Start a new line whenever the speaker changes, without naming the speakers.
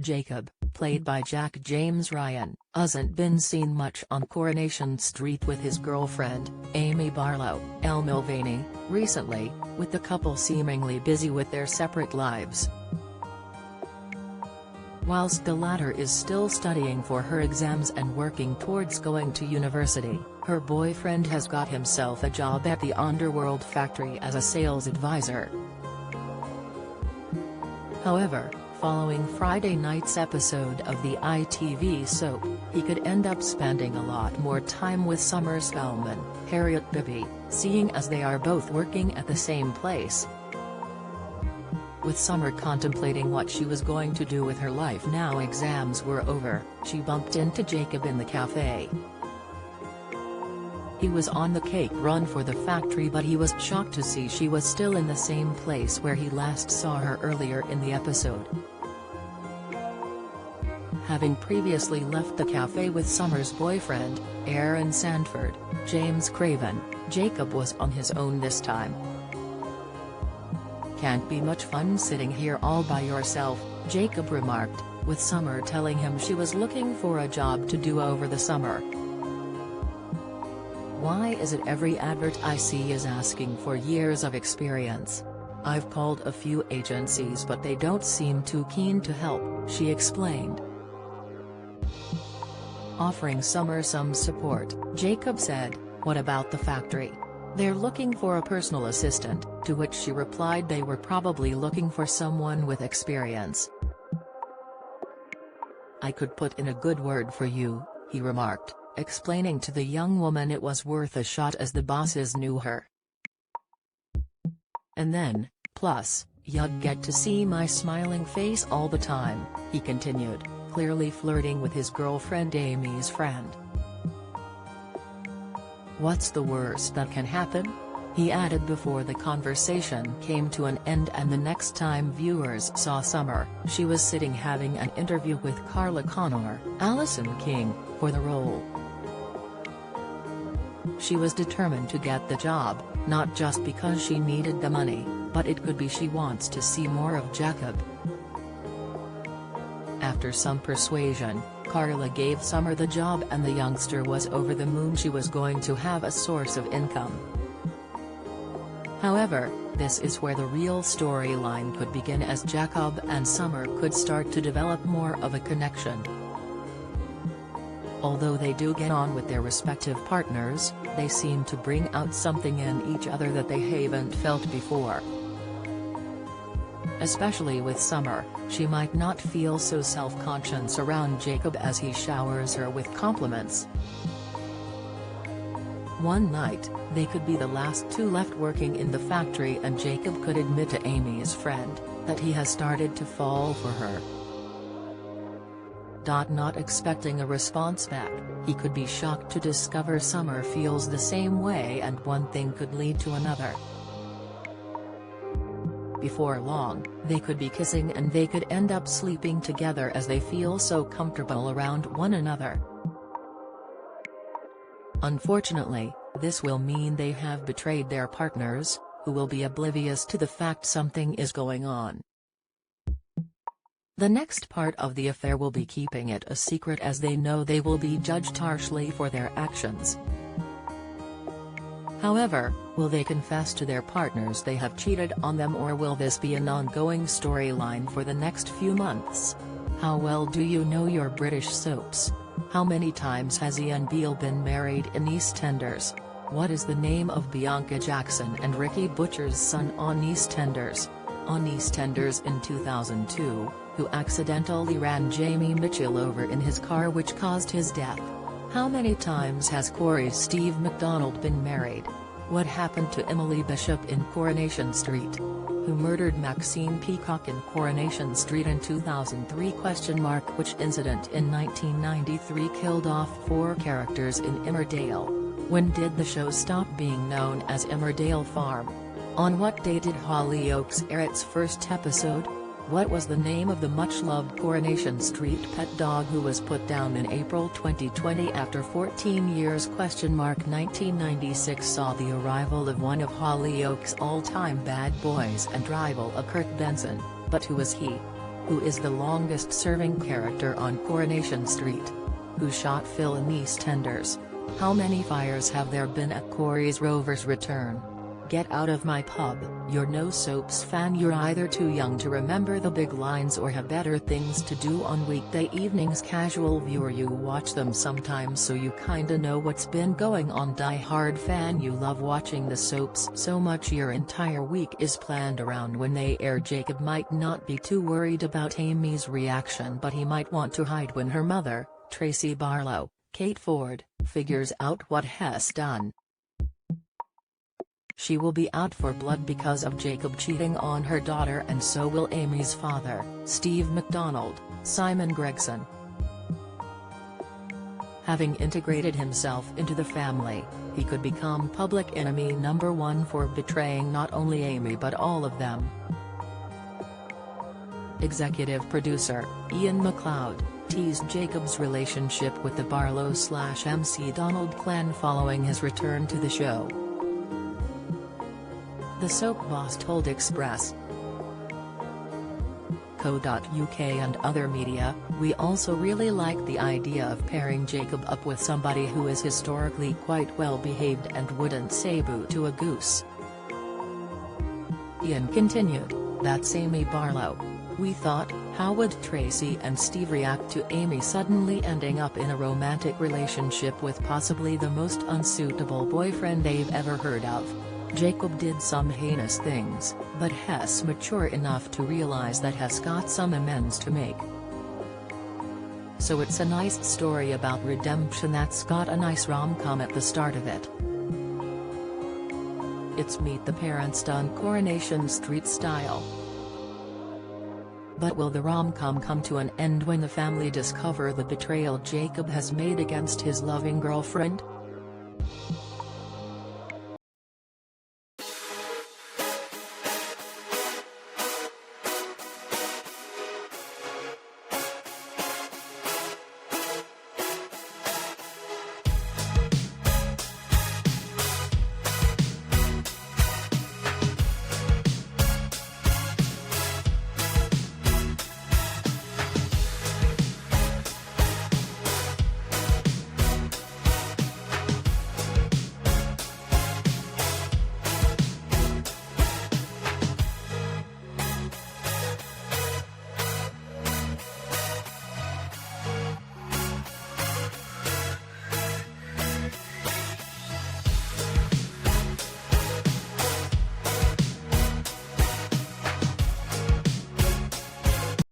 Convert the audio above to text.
Jacob, played by Jack James Ryan, hasn't been seen much on Coronation Street with his girlfriend, Amy Barlow, Elle Mulvaney, recently, with the couple seemingly busy with their separate lives. Whilst the latter is still studying for her exams and working towards going to university, her boyfriend has got himself a job at the Underworld factory as a sales advisor. However, following Friday night's episode of the ITV soap, he could end up spending a lot more time with Summer Spellman, Harriet Bibby, seeing as they are both working at the same place. With Summer contemplating what she was going to do with her life now exams were over, she bumped into Jacob in the cafe. He was on the cake run for the factory, but he was shocked to see she was still in the same place where he last saw her earlier in the episode. Having previously left the cafe with Summer's boyfriend, Aaron Sanford, James Craven, Jacob was on his own this time. "Can't be much fun sitting here all by yourself," Jacob remarked, with Summer telling him she was looking for a job to do over the summer. "Why is it every advert I see is asking for years of experience? I've called a few agencies but they don't seem too keen to help," she explained. Offering Summer some support, Jacob said, "What about the factory? They're looking for a personal assistant," to which she replied they were probably looking for someone with experience. "I could put in a good word for you," he remarked, explaining to the young woman it was worth a shot as the bosses knew her. "And then, plus, you'd get to see my smiling face all the time," he continued, clearly flirting with his girlfriend Amy's friend. "What's the worst that can happen?" he added before the conversation came to an end, and the next time viewers saw Summer, she was sitting having an interview with Carla Connor, Alison King, for the role. She was determined to get the job, not just because she needed the money, but it could be she wants to see more of Jacob. After some persuasion, Carla gave Summer the job and the youngster was over the moon she was going to have a source of income. However, this is where the real storyline could begin, as Jacob and Summer could start to develop more of a connection. Although they do get on with their respective partners, they seem to bring out something in each other that they haven't felt before. Especially with Summer, she might not feel so self-conscious around Jacob as he showers her with compliments. One night, they could be the last two left working in the factory and Jacob could admit to Amy's friend that he has started to fall for her. Not expecting a response back, he could be shocked to discover Summer feels the same way, and one thing could lead to another. Before long, they could be kissing and they could end up sleeping together as they feel so comfortable around one another. Unfortunately, this will mean they have betrayed their partners, who will be oblivious to the fact something is going on. The next part of the affair will be keeping it a secret, as they know they will be judged harshly for their actions. However, will they confess to their partners they have cheated on them, or will this be an ongoing storyline for the next few months? How well do you know your British soaps? How many times has Ian Beale been married in EastEnders? What is the name of Bianca Jackson and Ricky Butcher's son on EastEnders? On EastEnders in 2002, who accidentally ran Jamie Mitchell over in his car which caused his death? How many times has Corey's Steve MacDonald been married? What happened to Emily Bishop in Coronation Street? Who murdered Maxine Peacock in Coronation Street in 2003? Which incident in 1993 killed off 4 characters in Emmerdale? When did the show stop being known as Emmerdale Farm? On what day did Hollyoaks air its first episode? What was the name of the much-loved Coronation Street pet dog who was put down in April 2020 after 14 years? 1996 saw the arrival of one of Hollyoaks' all-time bad boys and rival, Kurt Benson, but who was he? Who is the longest-serving character on Coronation Street? Who shot Phil in EastEnders? How many fires have there been at Corey's Rover's return? Get out of my pub, you're no soaps fan. You're either too young to remember the big lines or have better things to do on weekday evenings. Casual viewer, you watch them sometimes so you kinda know what's been going on. Die-hard fan, you love watching the soaps so much your entire week is planned around when they air. Jacob might not be too worried about Amy's reaction, but he might want to hide when her mother, Tracy Barlow, Kate Ford, figures out what Hess done. She will be out for blood because of Jacob cheating on her daughter, and so will Amy's father, Steve McDonald, Simon Gregson. Having integrated himself into the family, he could become public enemy number one for betraying not only Amy but all of them. Executive producer, Ian McLeod, teased Jacob's relationship with the Barlow/MC Donald clan following his return to the show. The soap boss told Express.co.uk and other media, "We also really like the idea of pairing Jacob up with somebody who is historically quite well behaved and wouldn't say boo to a goose." Ian continued, "That's Amy Barlow. We thought, how would Tracy and Steve react to Amy suddenly ending up in a romantic relationship with possibly the most unsuitable boyfriend they've ever heard of? Jacob did some heinous things, but Hess mature enough to realize that Hess got some amends to make. So it's a nice story about redemption that's got a nice rom-com at the start of it. It's Meet the Parents done Coronation Street style. But will the rom-com come to an end when the family discover the betrayal Jacob has made against his loving girlfriend?